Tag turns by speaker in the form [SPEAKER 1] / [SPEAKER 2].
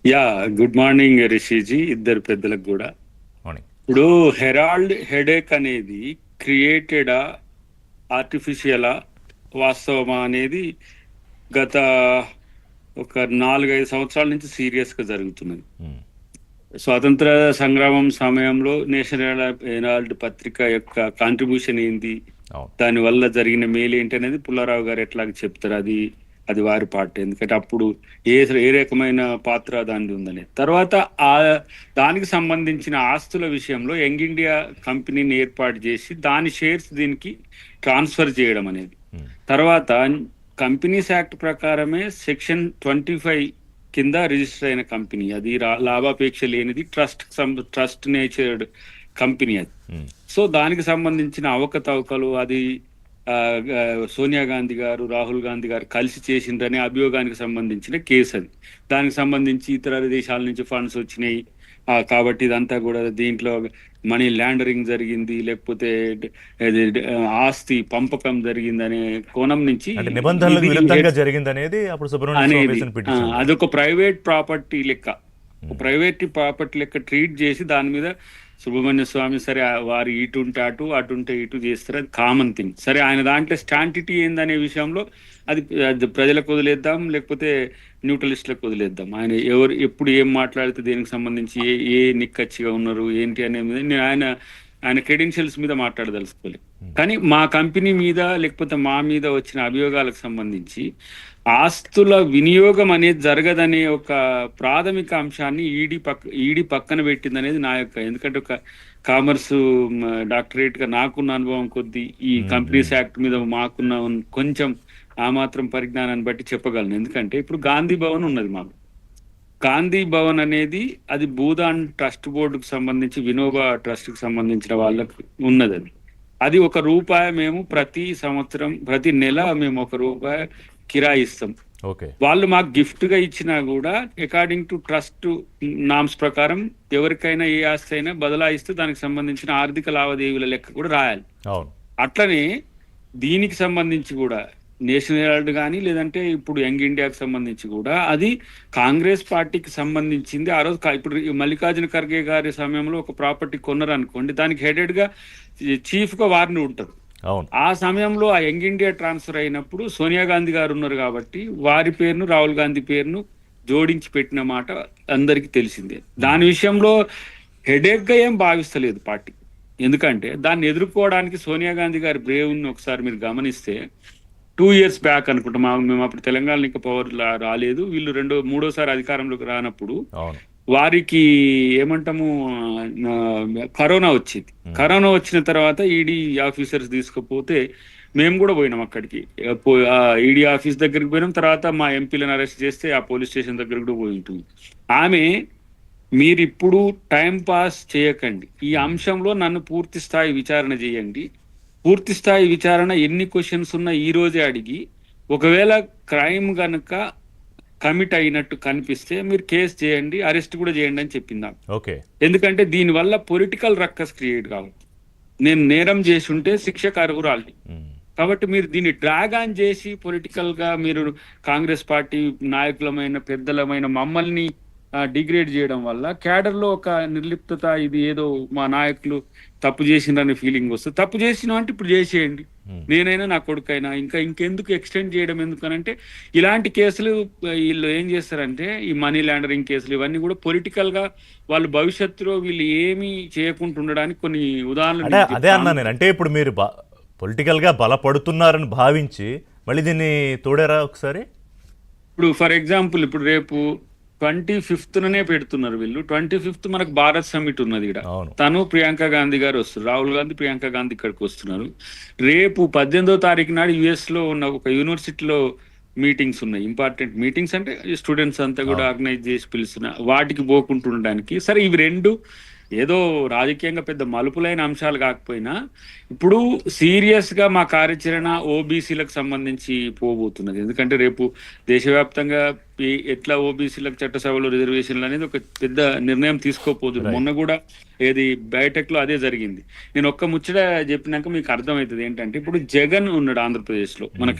[SPEAKER 1] Yeah good morning రిషిజీ, ఇద్దరు పెద్దలకు కూడా.
[SPEAKER 2] మార్నింగ్.
[SPEAKER 1] ఇప్పుడు హెరాల్డ్ హెడేక్ అనేది క్రియేటెడా, ఆర్టిఫిషియలా, వాస్తవమా అనేది గత ఒక 4-5 సంవత్సరాల నుంచి సీరియస్ గా జరుగుతున్నది. స్వాతంత్ర సంగ్రామం సమయంలో నేషనల్ హెరాల్డ్ పత్రిక యొక్క కాంట్రిబ్యూషన్ ఏంది,
[SPEAKER 2] అవును.
[SPEAKER 1] దాని వల్ల జరిగిన మేలు ఏంటి అనేది పుల్లారావు గారు ఎట్లాగ చెప్తారు. అది అది వారి పార్ట్, ఎందుకంటే అప్పుడు ఏ ఏ రకమైన పాత్ర దాని ఉందని. తర్వాత ఆ దానికి సంబంధించిన ఆస్తుల విషయంలో యంగ్ ఇండియా కంపెనీని ఏర్పాటు చేసి దాని షేర్స్ దీనికి ట్రాన్స్ఫర్ చేయడం అనేది. తర్వాత కంపెనీస్ యాక్ట్ ప్రకారమే సెక్షన్ 25 కింద రిజిస్టర్ అయిన కంపెనీ అది, లాభాపేక్ష లేనిది, ట్రస్ట్ నేచర్డ్ కంపెనీ అది. సో దానికి సంబంధించిన అవకతవకలు అది ఆ, ఆ, సోనియా గాంధీ గారు, రాహుల్ గాంధీ గారు కలిసి చేసిండ్రనే అభియోగానికి సంబంధించిన కేసు అది. దానికి సంబంధించి ఇతర దేశాల నుంచి ఫండ్స్ వచ్చినాయి, కాబట్టి ఇదంతా కూడా దీంట్లో మనీ లాండరింగ్ జరిగింది, లేకపోతే ఆస్తి పంపకం జరిగింది అనే కోణం నుంచి
[SPEAKER 2] అంటే నిబంధనలకు
[SPEAKER 1] ఇది
[SPEAKER 2] విరుద్ధంగా జరిగిందనేది అప్పుడు సుబ్రహ్మణ్యం స్వామి
[SPEAKER 1] అనేది
[SPEAKER 2] వేసిన పిటిషన్.
[SPEAKER 1] అదొక ప్రైవేట్ ప్రాపర్టీ లెక్క, ప్రైవేట్ ప్రాపర్టీ లెక్క ట్రీట్ చేసి దాని మీద సుబ్రహ్మణ్య స్వామి సరే వారు ఇటుంటే అటు, అటుంటే ఇటు చేస్తారు, అది కామన్ థింగ్. సరే ఆయన దాంట్లో స్టాంటిటీ ఏందనే విషయంలో అది ప్రజలకు వదిలేద్దాం, లేకపోతే న్యూట్రలిస్టులకు వదిలేద్దాం. ఆయన ఎవరు ఎప్పుడు ఏం మాట్లాడితే దేనికి సంబంధించి ఏ నిక్కచ్చిగా ఉన్నారు ఏంటి అనే మీద నేను ఆయన క్రెడెన్షియల్స్ మీద మాట్లాడదలుచుకోలేదు. కానీ మా కంపెనీ మీద లేకపోతే మా మీద వచ్చిన అభియోగాలకు సంబంధించి ఆస్తుల వినియోగం అనేది జరగదనే ఒక ప్రాథమిక అంశాన్ని ఈడీ పక్కన పెట్టింది అనేది నా యొక్క, ఎందుకంటే ఒక కామర్స్ డాక్టరేట్ గా నాకున్న అనుభవం కొద్దీ ఈ కంపెనీస్ యాక్ట్ మీద మాకున్న కొంచెం ఆ మాత్రం పరిజ్ఞానాన్ని బట్టి చెప్పగలను. ఎందుకంటే ఇప్పుడు గాంధీ భవన్ ఉన్నది మాకు. గాంధీ భవన్ అనేది అది భూదాన్ ట్రస్ట్ బోర్డుకు సంబంధించి, వినోబా ట్రస్ట్ కి సంబంధించిన వాళ్ళకు ఉన్నది. అది ₹1 మేము ప్రతి సంవత్సరం ప్రతి నెల మేము ₹1 కిరాయి ఇస్తాం.
[SPEAKER 2] ఓకే.
[SPEAKER 1] వాళ్ళు మాకు గిఫ్ట్ గా ఇచ్చినా కూడా అకార్డింగ్ టు ట్రస్ట్ నామ్స్ ప్రకారం ఎవరికైనా ఏ ఆస్తి అయినా బదలాయిస్తే దానికి సంబంధించిన ఆర్థిక లావాదేవీల లెక్క కూడా రాయాలి.
[SPEAKER 2] అవును.
[SPEAKER 1] అట్లనే దీనికి సంబంధించి కూడా నేషనల్ హెరాల్డ్ కానీ, లేదంటే ఇప్పుడు యంగ్ ఇండియాకి సంబంధించి కూడా అది కాంగ్రెస్ పార్టీకి సంబంధించింది. ఆ రోజు ఇప్పుడు మల్లికార్జున ఖర్గే గారి సమయంలో ఒక ప్రాపర్టీ కొన్నారు అనుకోండి, దానికి హెడెడ్ గా చీఫ్ గా వారిని ఉంటారు.
[SPEAKER 2] అవును.
[SPEAKER 1] ఆ సమయంలో ఆ యంగ్ ఇండియా ట్రాన్స్ఫర్ అయినప్పుడు సోనియా గాంధీ గారు ఉన్నారు కాబట్టి వారి పేరును, రాహుల్ గాంధీ పేరును జోడించి పెట్టిన మాట అందరికీ తెలిసిందే. దాని విషయంలో హెడేక్ గా ఏం భావిస్తలేదు పార్టీ. ఎందుకంటే దాన్ని ఎదుర్కోవడానికి సోనియా గాంధీ గారి బ్రేవ్ని ఒకసారి మీరు గమనిస్తే 2 years బ్యాక్ అనుకుంటా, మేము అప్పుడు తెలంగాణ ఇంకా పవర్ రాలేదు, వీళ్ళు మూడోసారి అధికారంలోకి రానప్పుడు
[SPEAKER 2] అవును.
[SPEAKER 1] వారికి ఏమంటాము, కరోనా వచ్చింది. కరోనా వచ్చిన తర్వాత ఈడీ ఆఫీసర్స్ తీసుకుపోతే మేము కూడా పోయినాం అక్కడికి. ఈడీ ఆఫీస్ దగ్గరికి పోయినాం. తర్వాత మా ఎంపీలను అరెస్ట్ చేస్తే ఆ పోలీస్ స్టేషన్ దగ్గర కూడా పోయి ఉంటుంది. ఆమె మీరు ఇప్పుడు టైం పాస్ చేయకండి, ఈ అంశంలో నన్ను పూర్తి స్థాయి విచారణ చేయండి, పూర్తి స్థాయి విచారణ ఎన్ని క్వశ్చన్స్ ఉన్నా ఈ రోజే అడిగి, ఒకవేళ క్రైమ్ గనుక కమిట్ అయినట్టు కనిపిస్తే మీరు కేసు చేయండి, అరెస్ట్ కూడా చేయండి అని చెప్పిందా.
[SPEAKER 2] ఓకే.
[SPEAKER 1] ఎందుకంటే దీనివల్ల పొలిటికల్ రక్కస్ క్రియేట్ కావాలి. నేను నేరం చేసి ఉంటే శిక్షకు అర్హురాలి, కాబట్టి మీరు దీన్ని డ్రాగ్ ఆన్ చేసి పొలిటికల్ గా మీరు కాంగ్రెస్ పార్టీ నాయకులమైన పెద్దలమైన మమ్మల్ని డిగ్రేడ్ చేయడం వల్ల క్యాడర్ లో ఒక నిర్లిప్తత, ఇది ఏదో మా నాయకులు తప్పు చేసిందనే ఫీలింగ్ వస్తుంది. తప్పు చేసిన అంటే ఇప్పుడు చేసేయండి, నేనైనా నా కొడుకైనా, ఇంకెందుకు ఎక్స్టెండ్ చేయడం ఎందుకనంటే ఇలాంటి కేసులు వీళ్ళు ఏం చేస్తారంటే ఈ మనీ లాండరింగ్ కేసులు ఇవన్నీ కూడా పొలిటికల్ గా వాళ్ళు భవిష్యత్తులో వీళ్ళు ఏమీ చేయకుండా ఉండడానికి కొన్ని ఉదాహరణలు.
[SPEAKER 2] అదే అన్నా నేను, అంటే ఇప్పుడు మీరు పొలిటికల్ గా బలపడుతున్నారని భావించి మళ్ళీ దీన్ని తోడారా ఒకసారి?
[SPEAKER 1] ఇప్పుడు ఫర్ ఎగ్జాంపుల్ ఇప్పుడు రేపు 25నే పెడుతున్నారు వీళ్ళు. 25th మనకు భారత్ సమిట్ ఉన్నది ఇక్కడ. తను ప్రియాంక గాంధీ గారు వస్తారు, రాహుల్ గాంధీ ప్రియాంక గాంధీ ఇక్కడికి వస్తున్నారు. రేపు 18వ తారీఖు నాడు యుఎస్ లో ఉన్న ఒక యూనివర్సిటీలో మీటింగ్స్ ఉన్నాయి, ఇంపార్టెంట్ మీటింగ్స్, అంటే స్టూడెంట్స్ అంతా కూడా ఆర్గనైజ్ చేసి పిలుస్తున్న వాటికి పోకుంటుండడానికి. సరే ఇవి రెండు ఏదో రాజకీయంగా పెద్ద మలుపులైన అంశాలు కాకపోయినా ఇప్పుడు సీరియస్ గా మా కార్యాచరణ ఓబీసీలకు సంబంధించి పోబోతున్నది. ఎందుకంటే రేపు దేశవ్యాప్తంగా ఎట్లా ఓబీసీలకు చట్టసభలో రిజర్వేషన్లు అనేది ఒక పెద్ద నిర్ణయం తీసుకోపోతుంది. మొన్న కూడా ఏది బయోటెక్ లో అదే జరిగింది. నేను ఒక్క ముచ్చట చెప్పినాక మీకు అర్థమవుతుంది ఏంటంటే, ఇప్పుడు జగన్ ఉన్నాడు ఆంధ్రప్రదేశ్ లో, మనకి